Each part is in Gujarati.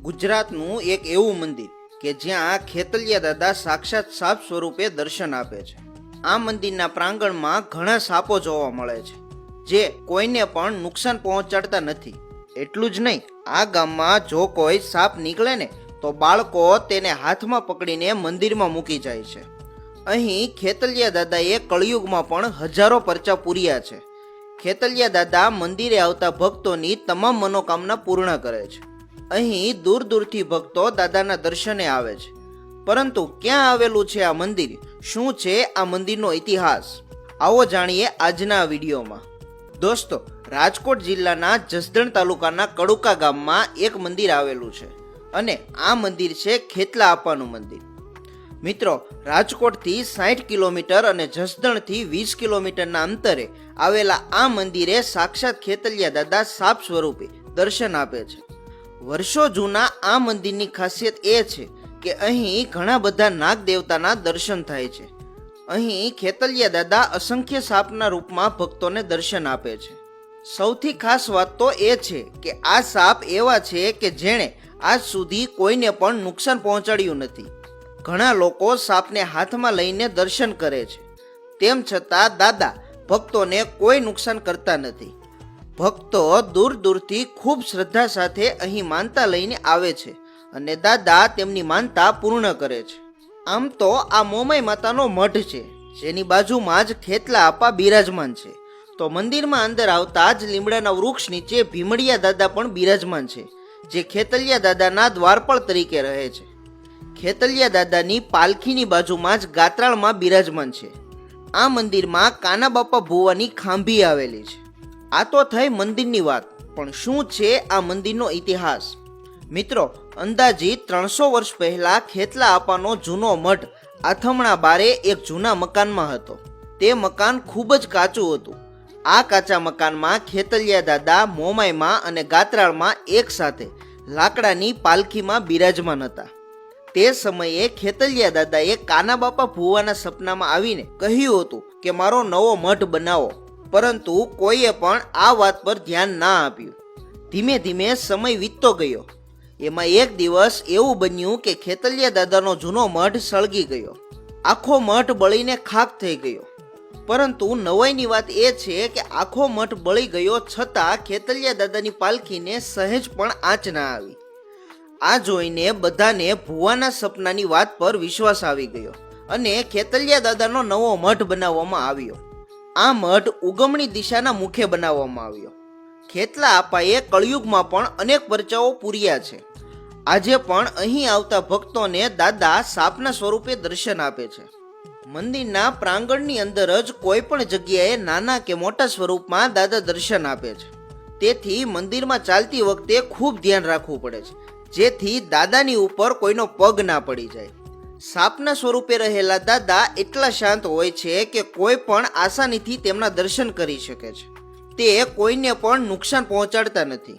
ગુજરાતનું એક એવું મંદિર કે જ્યાં ખેતલિયા દાદા સાક્ષાત સાપ સ્વરૂપે દર્શન આપે છે। આ મંદિરના પ્રાંગણમાં ઘણા સાપો જોવા મળે છે જે કોઈને પણ નુકસાન પહોંચાડતા નથી। એટલું જ નહીં, આ ગામમાં જો કોઈ સાપ નીકળે ને તો બાળકો તેને હાથમાં પકડીને મંદિરમાં મૂકી જાય છે। અહીં ખેતલિયા દાદાએ કળિયુગમાં પણ હજારો પરચા પૂર્યા છે। ખેતલિયા દાદા મંદિરે આવતા ભક્તોની તમામ મનોકામના પૂર્ણ કરે છે। અહીં દૂર દૂરથી ભક્તો દાદાના દર્શને આવે છે। પરંતુ ક્યાં આવેલું છે આ મંદિર? શું છે આ મંદિરનો ઇતિહાસ? આવો જાણીએ આજના વિડીયોમાં। દોસ્તો, રાજકોટ જિલ્લાના જસદણ તાલુકાના કડુકા ગામમાં એક મંદિર આવેલું છે અને આ મંદિર છે ખેતલા આપાનું મંદિર। મિત્રો, રાજકોટથી 60 કિલોમીટર અને જસદણથી 20 કિલોમીટરના અંતરે આવેલા આ મંદિરે સાક્ષાત ખેતલિયા દાદા સાપ સ્વરૂપે દર્શન આપે છે। વર્ષો જૂના આ મંદિરની ખાસિયત એ છે કે અહીં ઘણા બધા નાગ દેવતાના દર્શન થાય છે। અહીં ખેતલિયા દાદા અસંખ્ય સાપના રૂપમાં ભક્તોને દર્શન આપે છે। સૌથી ખાસ વાત તો એ છે કે આ સાપ એવા છે કે જેણે આજ સુધી કોઈને પણ નુકસાન પહોંચાડ્યું નથી। ઘણા લોકો સાપને હાથમાં લઈને દર્શન કરે છે, તેમ છતાં દાદા ભક્તોને કોઈ નુકસાન કરતા નથી। ભક્તો દૂર દૂરથી ખૂબ શ્રદ્ધા સાથે અહીં માનતા લઈને આવે છે અને દાદા તેમની માનતા પૂર્ણ કરે છે। આમ તો આ મોમાઈ માતાનો મઠ છે, જેની બાજુમાં જ ખેતલા આપા બિરાજમાન છે। તો મંદિરમાં અંદર આવતા જ લીમડાના વૃક્ષ નીચે ભીમડિયા દાદા પણ બિરાજમાન છે, જે ખેતલિયા દાદાના દ્વારપાળ તરીકે રહે છે। ખેતલિયા દાદાની પાલખીની બાજુમાં જ ગાત્રાળમાં બિરાજમાન છે। આ મંદિરમાં કાના બાપા ભુવાની ખાંભી આવેલી છે। આ તો થઈ મંદિરની વાત, પણ શું છે આ મંદિરનો ઇતિહાસ? મિત્રો, અંદાજિત 300 વર્ષ પહેલા ખેતલા આપાનો જૂનો મઠ આથમણા બારે એક જૂના મકાનમાં હતો। તે મકાન ખૂબ જ કાચું હતું। આ કાચા મકાનમાં ખેતલિયા દાદા મોમાઈમાં અને ગાત્રાળમાં એક સાથે લાકડાની પાલખીમાં બિરાજમાન હતા। તે સમયે ખેતલિયા દાદાએ કાના બાપા ભુવાના સપનામાં આવીને કહ્યું હતું કે મારો નવો મઠ બનાવો, પરંતુ કોઈએ પણ આ વાત પર ધ્યાન ના આપ્યું। ધીમે ધીમે સમય વીતતો ગયો। એમાં એક દિવસ એવું બન્યું કે ખેતલિયા દાદાનો જૂનો મઠ સળગી ગયો। આખો મઠ બળીને ખાક થઈ ગયો। પરંતુ નવાઈની વાત એ છે કે આખો મઠ બળી ગયો છતાં ખેતલિયા દાદાની પાલખીને સહેજ પણ આંચ ના આવી। આ જોઈને બધાને ભુવાના સપનાની વાત પર વિશ્વાસ આવી ગયો અને ખેતલિયા દાદાનો નવો મઠ બનાવવામાં આવ્યો। આ મઠ ઉગમણી દિશાના મુખે બનાવવામાં આવ્યો। ખેતલા આપાએ કળિયુગમાં પણ અનેક પરચાઓ પૂર્યા છે। આજે પણ અહીં આવતા ભક્તોને દાદા સાપના સ્વરૂપે દર્શન આપે છે। મંદિરના પ્રાંગણની અંદર જ કોઈ પણ જગ્યાએ નાના કે મોટા સ્વરૂપમાં દાદા દર્શન આપે છે। તેથી મંદિરમાં ચાલતી વખતે ખૂબ ધ્યાન રાખવું પડે છે, જેથી દાદાની ઉપર કોઈનો પગ ના પડી જાય। સાપના સ્વરૂપે રહેલા દાદા એટલા શાંત હોય છે કે કોઈ પણ આસાનીથી તેમના દર્શન કરી શકે છે। તે કોઈને પણ નુકસાન પહોંચાડતા નથી।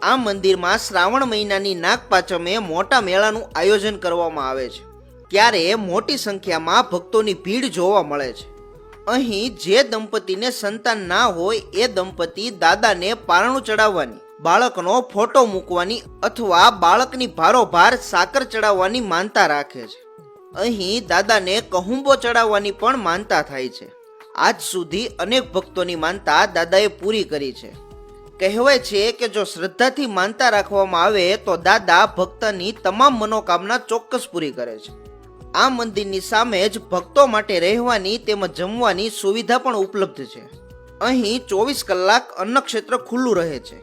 આ મંદિરમાં શ્રાવણ મહિનાની નાગપાંચમે મોટા મેળાનું આયોજન કરવામાં આવે છે, ત્યારે મોટી સંખ્યામાં ભક્તોની ભીડ જોવા મળે છે। અહીં જે દંપતીને સંતાન ના હોય એ દંપતી દાદાને પારણું ચડાવવાની, બાળકનો ફોટો મૂકવાની અથવા બાળકની ભારોભાર સાકર ચડાવવાની માનતા રાખે છે। અહીં દાદાને કહુંબો ચડાવવાની પણ માનતા થાય છે। આજ સુધી અનેક ભક્તોની માનતા દાદાએ પૂરી કરી છે। કહેવાય છે કે જો શ્રદ્ધાથી માનતા રાખવામાં આવે તો દાદા ભક્તની તમામ મનોકામના ચોક્કસ પૂરી કરે છે। આ મંદિરની સામે જ ભક્તો માટે રહેવાની તેમજ જમવાની સુવિધા પણ ઉપલબ્ધ છે। અહીં 24 કલાક અન્નક્ષેત્ર ખુલ્લું રહે છે।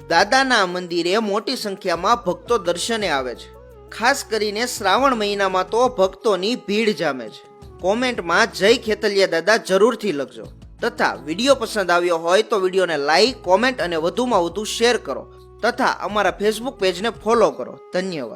દાદાના મંદિરે મોટી સંખ્યામાં ભક્તો દર્શને આવે છે। ખાસ કરીને શ્રાવણ મહિનામાં તો ભક્તોની ભીડ જામે છે। કોમેન્ટમાં જય ખેતલિયા દાદા જરૂરથી લખજો, તથા વિડીયો પસંદ આવ્યો હોય તો વિડીયોને લાઈક, કોમેન્ટ અને વધુમાં વધુ શેર કરો, તથા અમારા ફેસબુક પેજને ફોલો કરો। ધન્યવાદ।